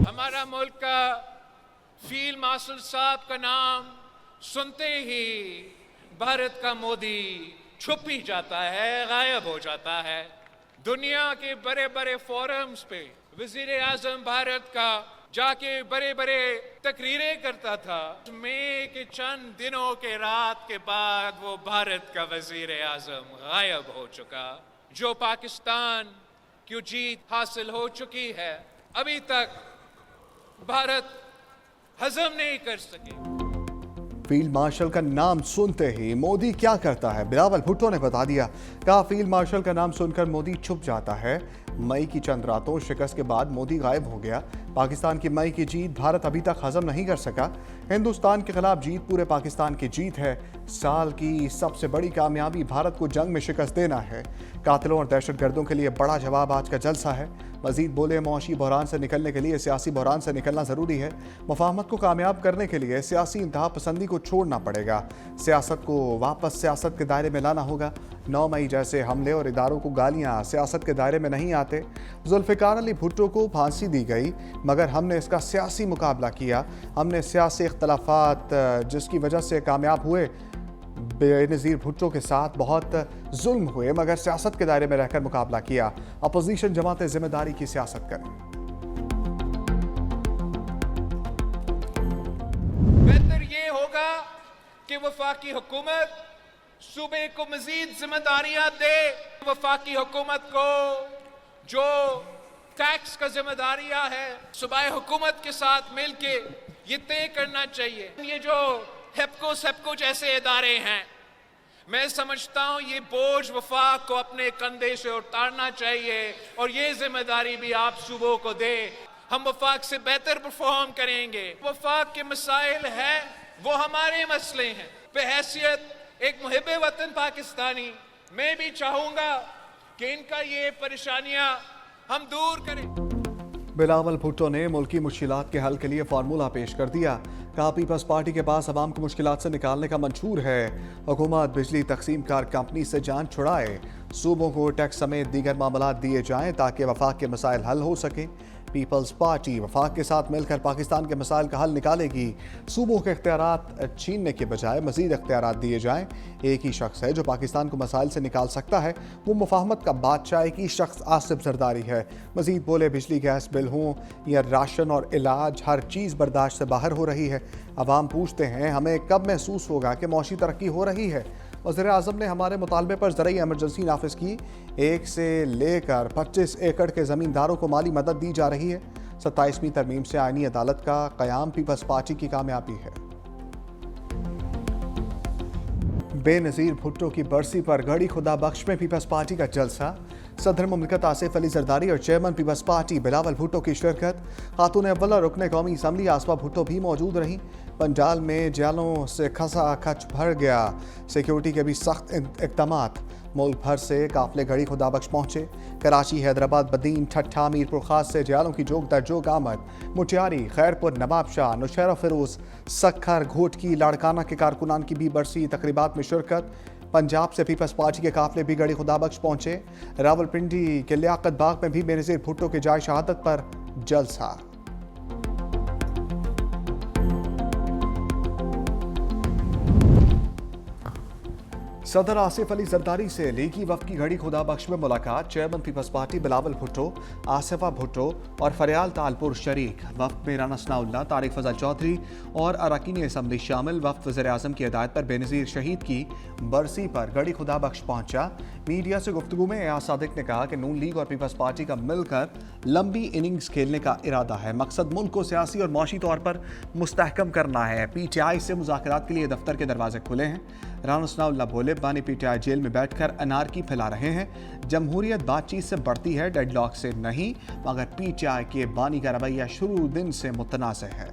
हमारा मुल्क का फील्ड मार्शल साहब का नाम सुनते ही भारत का मोदी छुप ही जाता है, गायब हो जाता है। दुनिया के बड़े बड़े फोरम्स पे वजीर आजम भारत का जाके बड़े बड़े तकरीरें करता था। मई के चंद दिनों के रात के बाद वो भारत का वजीर आजम गायब हो चुका। जो पाकिस्तान की जीत हासिल हो चुकी है, अभी तक भारत हजम नहीं कर सके। फील्ड मार्शल का नाम सुनते ही मोदी क्या करता है, बिलावल भुट्टो ने बता दिया। कहा, फील्ड मार्शल का नाम सुनकर मोदी छुप जाता है। मई की चंद रातों शिकस्त के बाद मोदी गायब हो गया। पाकिस्तान की मई की जीत भारत अभी तक हजम नहीं कर सका। हिंदुस्तान के खिलाफ जीत पूरे पाकिस्तान की जीत है। साल की सबसे बड़ी कामयाबी भारत को जंग में शिकस्त देना है। कातिलों और दहशतगर्दों के लिए बड़ा जवाब आज का जलसा है। मजीद बोले, मौशी बहरान से निकलने के लिए सियासी बहरान से निकलना ज़रूरी है। मुफाहमत को कामयाब करने के लिए सियासी इंतहा पसंदी को छोड़ना पड़ेगा। सियासत को वापस सियासत के दायरे में लाना होगा। 9 मई जैसे हमले और इदारों को गालियाँ सियासत के दायरे में नहीं आते। जुल्फ़िकार अली भुट्टो को फांसी दी गई, मगर हमने इसका सियासी मुकाबला किया। हमने सियासी इख्तलाफात जिसकी वजह से कामयाब हुए। बेनज़ीर भुट्टो के साथ बहुत जुल्म हुए, मगर सियासत के दायरे में रहकर मुकाबला किया। अपोजिशन जमातें जिम्मेदारी की सियासत करें। बेहतर ये होगा कि वफाकी हुकूमत सूबे को मजीद जिम्मेदारियां दे। वफाकी हुकूमत को जो टैक्स का जिम्मेदारियां है, सूबाई हुकूमत के साथ मिलके ये तय करना चाहिए। ये जो हेप्को सेप्को जैसे इदारे हैं, मैं समझता हूं ये बोझ वफाक को अपने कंधे से उतारना चाहिए और ये जिम्मेदारी भी आप सूबों को दे। हम वफाक से बेहतर परफॉर्म करेंगे। वफाक के मसाइल हैं, वो हमारे मसले हैं। बहैसियत एक मुहिब्बे वतन पाकिस्तानी, मैं भी चाहूंगा कि इनका ये परेशानियां हम दूर करें। बिलावल भुट्टो ने मुल्की मुश्किलात के हल के लिए फार्मूला पेश कर दिया। कहा, पीपल्स पार्टी के पास अवाम को मुश्किलात से निकालने का मंशूर है। हुकूमत बिजली तकसीम कार कंपनी से जान छुड़ाए। सूबों को टैक्स समेत दीगर मामलात दिए जाएं ताकि वफाक के मसाइल हल हो सके। पीपल्स पार्टी वफाक के साथ मिलकर पाकिस्तान के मसाइल का हल निकालेगी। सूबों के इख्तियारात छीनने के बजाय मजीद इख्तियारात दिए जाएं। एक ही शख्स है जो पाकिस्तान को मसाइल से निकाल सकता है, वो मुफाहमत का बादशाह एक ही शख्स आसिफ जरदारी है। मजीद बोले, बिजली गैस बिल हों या राशन और इलाज, हर चीज़ बर्दाश्त से बाहर हो रही है। अवाम पूछते हैं, हमें कब महसूस होगा कि मौशी तरक्की हो रही है। वज़ीर आज़म ने हमारे मुतालबे पर ज़रूरी एमरजेंसी नाफिज की। 1 से लेकर 25 एकड़ के ज़मींदारों को माली मदद दी जा रही है। 27वीं तरमीम से आईनी अदालत का क़याम पीपल्स पार्टी की कामयाबी है। बेनज़ीर भुट्टो की बरसी पर गढ़ी खुदा बख्श में पीपल्स पार्टी का जलसा। सदर मुमलिकत आसिफ अली जरदारी और chairman people's party Bilawal Bhutto की शिरकत। खातून अव्वल रुकन कौमी असम्बली आसफा भुट्टो भी मौजूद रहीं। पंजाल में जेलों से खसा खच भर गया। सिक्योरिटी के भी सख्त इक़दामात। मुल्क भर से काफिले गढ़ी खुदा बख्श पहुँचे। कराची, हैदराबाद, बदीन, ठट्ठा, मीरपुर खास से जेलों की जोक दर जोक आमद। मुटियारी, खैरपुर, नवाबशाह, नौशहरा फिरोज, सखर, घोटकी, लाड़काना के कारकुनान की भी बरसी तकरीबात में शिरकत। पंजाब से पीपल्स पार्टी के काफिले भी गढ़ी खुदा बख्श पहुंचे। रावलपिंडी के लियाकत बाग में भी बेनज़ीर भुट्टो के जाए शहादत पर जलसा। सदर आसिफ अली जरदारी से लीगी वफ़द की घड़ी खुदा बख्श में मुलाकात। Chairman people's party Bilawal Bhutto, Asifa Bhutto और फरियाल तालपुर शरीक। वफ़द में राना सनाउल्लाह, तारिक फजल चौधरी और अरकान असम्बली शामिल। वफ़द वज़ीर आज़म की हिदायत पर बेनज़ीर शहीद की बरसी पर गढ़ी खुदा बख्श पहुंचा। मीडिया से गुफ्तगू में एयाज सादिक ने कहा कि नून लीग और पीपल्स पार्टी का मिलकर लंबी इनिंग्स खेलने का इरादा है। मकसद मुल्क को सियासी और माशी तौर पर मुस्तहकम करना है। PTI से मुज़ाकरात के लिए दफ्तर के दरवाजे खुले हैं। राना सनाउल्लाह बोले, बानी PTI जेल में बैठकर अनारकी फैला रहे हैं। जमहूरियत बातचीत से बढ़ती है, डेडलॉक से नहीं, मगर PTI के बानी का रवैया शुरू दिन से मुतनाज़ है।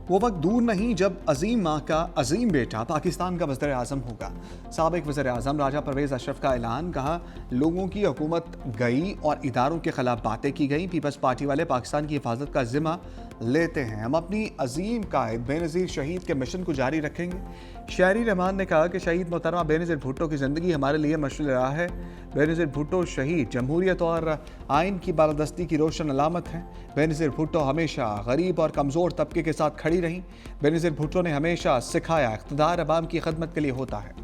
वो वक्त दूर नहीं जब अजीम माँ का अजीम बेटा पाकिस्तान का वज़ीर आज़म होगा। साबिक वज़ीर आज़म राजा परवेज़ अशरफ का ऐलान। कहा, लोगों की हुकूमत गई और इदारों के खिलाफ बातें की गई। पीपल्स पार्टी वाले पाकिस्तान की हिफाजत का जिम्मा लेते हैं। हम अपनी अजीम कायद बेनज़ीर शहीद के मिशन को जारी रखेंगे। शायरी रहमान ने कहा कि शहीद मोहतरमा बेनज़ीर भुट्टो की ज़िंदगी हमारे लिए मशअल राह है। बेनज़ीर भुट्टो शहीद जमहूरियत और आइन की बालादस्ती की रोशन अलामत हैं। बेनज़ीर भुट्टो हमेशा गरीब और कमज़ोर तबके के साथ खड़ी रहीं। बेनज़ीर भुट्टो ने हमेशा सिखाया इक़्तिदार अवाम की खिदमत के लिए होता है।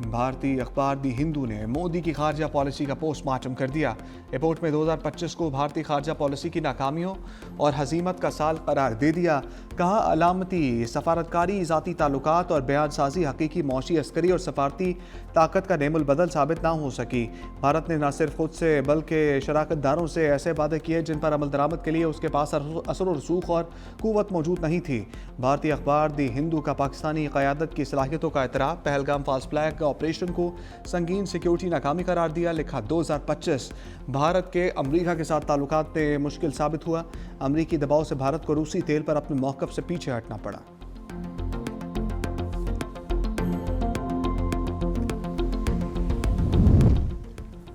भारतीय अखबार दी हिंदू ने मोदी की खारजा पॉलिसी का पोस्टमार्टम कर दिया। रिपोर्ट में 2025 को भारतीय खारजा पॉलिसी की नाकामियों और हजीमत का साल करार दे दिया। कहा अलामती सफारतकारी, ज़ाती ताल्लुकात और बयान साजी हकीकी मौशी, अस्करी और सफारती ताकत का नेमुल बदल साबित ना हो सकी। भारत ने न सिर्फ खुद से बल्कि शराकतदारों से ऐसे वादे किए जिन पर अमल दरामद के लिए उसके पास असर और रसूख और कुव्वत मौजूद नहीं थी। भारतीय अखबार दी हिंदू का पाकिस्तानी क़यादत की सलाहियतों का एतराफ़, पहलगाम फास्ट फ्लैग ऑपरेशन को संगीन सिक्योरिटी नाकामी करार दिया। लिखा 2025 भारत के अमरीका के साथ ताल्लुकात में मुश्किल साबित हुआ। अमरीकी दबाव से भारत को रूसी तेल पर अपने मौक़िफ़ से पीछे हटना पड़ा।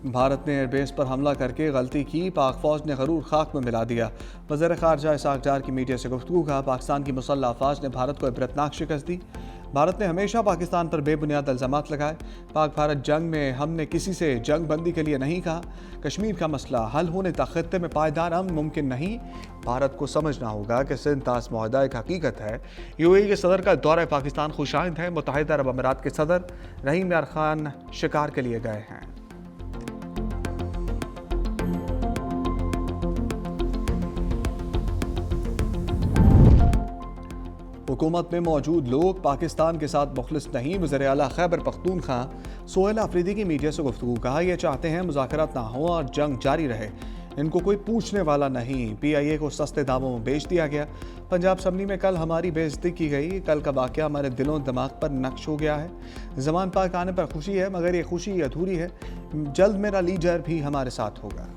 भारत ने एयरबेस पर हमला करके गलती की, पाक फौज ने गरूर खाक में मिला दिया। वज़ीर ख़ारजा इसहाक़ डार की मीडिया से गुफ्तगू कहा पाकिस्तान की मुसल्लह अफ़वाज ने भारत को इबरतनाक शिकस्त दी। भारत ने हमेशा पाकिस्तान पर बेबुनियाद इल्ज़ामात लगाए। पाक भारत जंग में हमने किसी से जंग बंदी के लिए नहीं कहा। कश्मीर का मसला हल होने तक खित्ते में पायदार अमन मुमकिन नहीं। भारत को समझना होगा कि सिंध तास मुआहदा एक हकीकत है। यूएई के सदर का दौरा पाकिस्तान खुशाइंद है। मुत्तहिदा अरब अमीरात के सदर रहीम यार खान शिकार के लिए गए हैं। हुकूमत में मौजूद लोग पाकिस्तान के साथ मुखलिस नहीं। वज़ीर आला खैबर पख्तूनख्वा सोहेल आफरीदी की मीडिया से गुफ्तगू कहा ये चाहते हैं मुज़ाकरात ना हो और जंग जारी रहे। इनको कोई पूछने वाला नहीं। PIA को सस्ते दामों में बेच दिया गया। पंजाब असम्बली में कल हमारी बेइज्जती की गई। कल का वाक़या हमारे दिलों दिमाग पर नक्श हो गया है। ज़मान पाक आने पर खुशी है मगर ये खुशी अधूरी है। जल्द मेरा लीडर भी हमारे साथ होगा।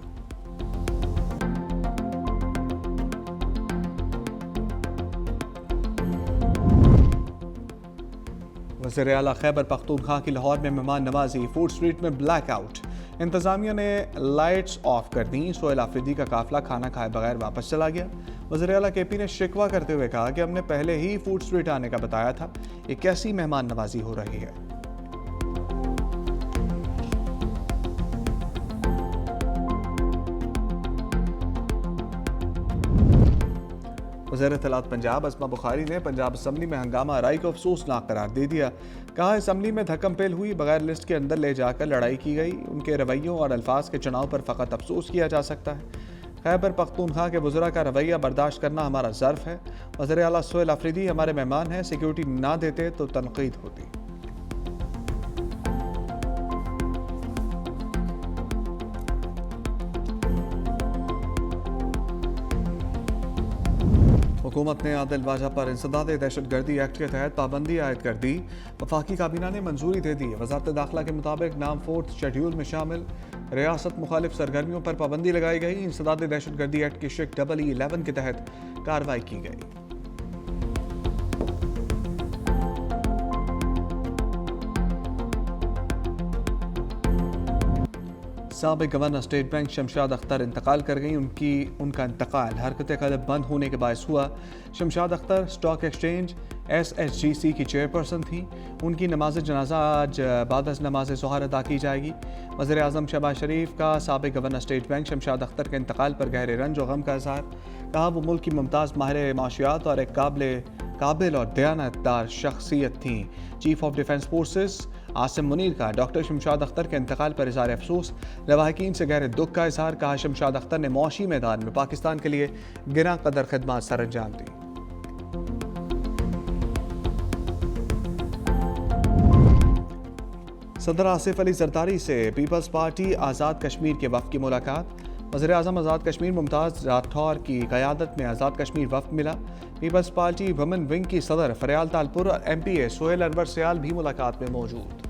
वज़ीर आला खैबर पख्तूनख्वा की लाहौर में मेहमान नवाजी, फूड स्ट्रीट में ब्लैकआउट। इंतज़ामिया ने लाइट्स ऑफ कर दी। सोहेल आफरीदी का काफिला खाना खाए बगैर वापस चला गया। वज़ीर आला KP ने शिकवा करते हुए कहा कि हमने पहले ही फूड स्ट्रीट आने का बताया था। ये कैसी मेहमान नवाजी हो रही है। वज़ीर इत्तलात पंजाब अस्मा बुखारी ने पंजाब असम्बली में हंगामा आराई को अफसोसनाक करार दे दिया। कहा असम्बली में धक्कम-पेल हुई, बगैर लिस्ट के अंदर ले जाकर लड़ाई की गई। उनके रवैयों और अल्फाज के चुनाव पर फ़कत अफसोस किया जा सकता है। खैबर पख्तूनख्वा के वज़रा का रवैया बर्दाश्त करना हमारा ज़र्फ़ है। वज़ीर आला सोहेल आफरीदी हमारे मेहमान हैं। सिक्योरिटी ना देते तो तनकीद होती। हुकूमत ने आदिल वाजा पर इंसदाद दहशतगर्दी एक्ट के तहत पाबंदी आयद कर दी। वफाकी काबीना ने मंजूरी दे दी। वज़ारत दाखिला के मुताबिक नाम 4th शेड्यूल में शामिल रियासत मुखालिफ सरगर्मियों पर पाबंदी लगाई गई। इंसदाद दहशतगर्दी एक्ट की शिक EE11 के तहत कार्रवाई की गई। साबिक governor state bank Shamshad Akhtar इंतकाल कर गई। उनका इंतकाल हरकत कदम बंद होने के बायस हुआ। Shamshad Akhtar stock exchange SSGC की चेयरपर्सन थी। उनकी नमाज जनाजा आज बाद नमाज ज़ोहर अदा की जाएगी। वज़ीर आज़म शहबाज शरीफ का साबिक governor state bank Shamshad Akhtar के इंतकाल पर गहरे रंज और गम का इज़हार। कहा वो मुल्क की मुमताज़ माहिर माशियात और एक काबिल और दयानतदार शख्सियत थी। Chief of defence forces Asim Munir का डॉक्टर शमशाद अख्तर के इंतकाल पर इज़हार अफसोस। लवाहिकीन से गहरे दुख का इज़हार। कहा शमशाद अख्तर ने मौशी मैदान में पाकिस्तान के लिए गिना कदर खिदमत सर अंजाम दी। सदर आसिफ अली जरदारी से पीपल्स पार्टी आज़ाद कश्मीर के वफ़द की मुलाकात। वज़ीर आज़म आज़ाद कश्मीर मुमताज़ राठौर की क़यादत में आज़ाद कश्मीर वफ़द मिला। पीपल्स पार्टी वुमेन विंग की सदर फरियाल तालपुर और MPA सोहेल अनवर सयाल भी मुलाकात में मौजूद।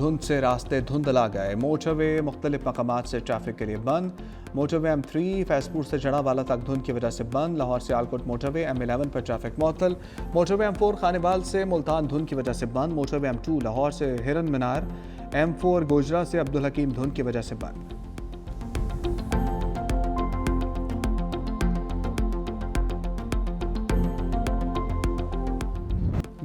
धुंध से रास्ते धुंधला गए। मोटरवे मुख्तलिफ मकामात से ट्रैफिक के लिए बंद। मोटरवे M3 फैजपुर से जड़ावाला तक धुंध की वजह से बंद। लाहौर से आलकोट मोटरवे M11 पर ट्रैफिक मुअत्तल। मोटरवे M4 खानेवाल से मुल्तान धुंध की वजह से बंद। मोटरवे M2 लाहौर से हिरन मीनार, M4 गोजरा से अब्दुल हकीम धुंध की वजह से बंद।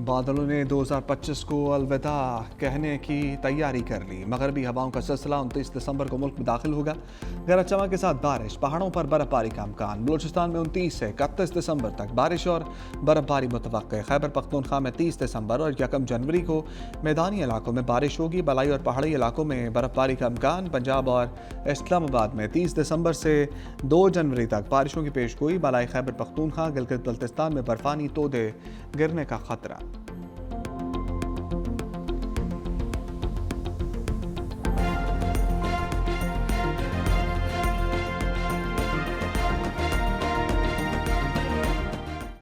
बादलों ने 2025 को अलविदा कहने की तैयारी कर ली। मगरबी हवाओं का सिलसिला 29 दिसंबर को मुल्क में दाखिल होगा। गरज चमक के साथ बारिश, पहाड़ों पर बर्फबारी का इम्कान। बलूचिस्तान में 29 से 31 दिसंबर तक बारिश और बर्फबारी मुतवक्के। खैबर पख्तूनख्वा में 30 दिसंबर और 1 जनवरी को मैदानी इलाकों में बारिश होगी। बलाई और पहाड़ी इलाकों में बर्फबारी का इम्कान। पंजाब और इस्लामाबाद में 30 दिसंबर से 2 जनवरी तक बारिशों की पेशगोई। बलाई खैबर पख्तूनख्वा, गिलगित बल्तिस्तान में बर्फानी तोदे गिरने का खतरा।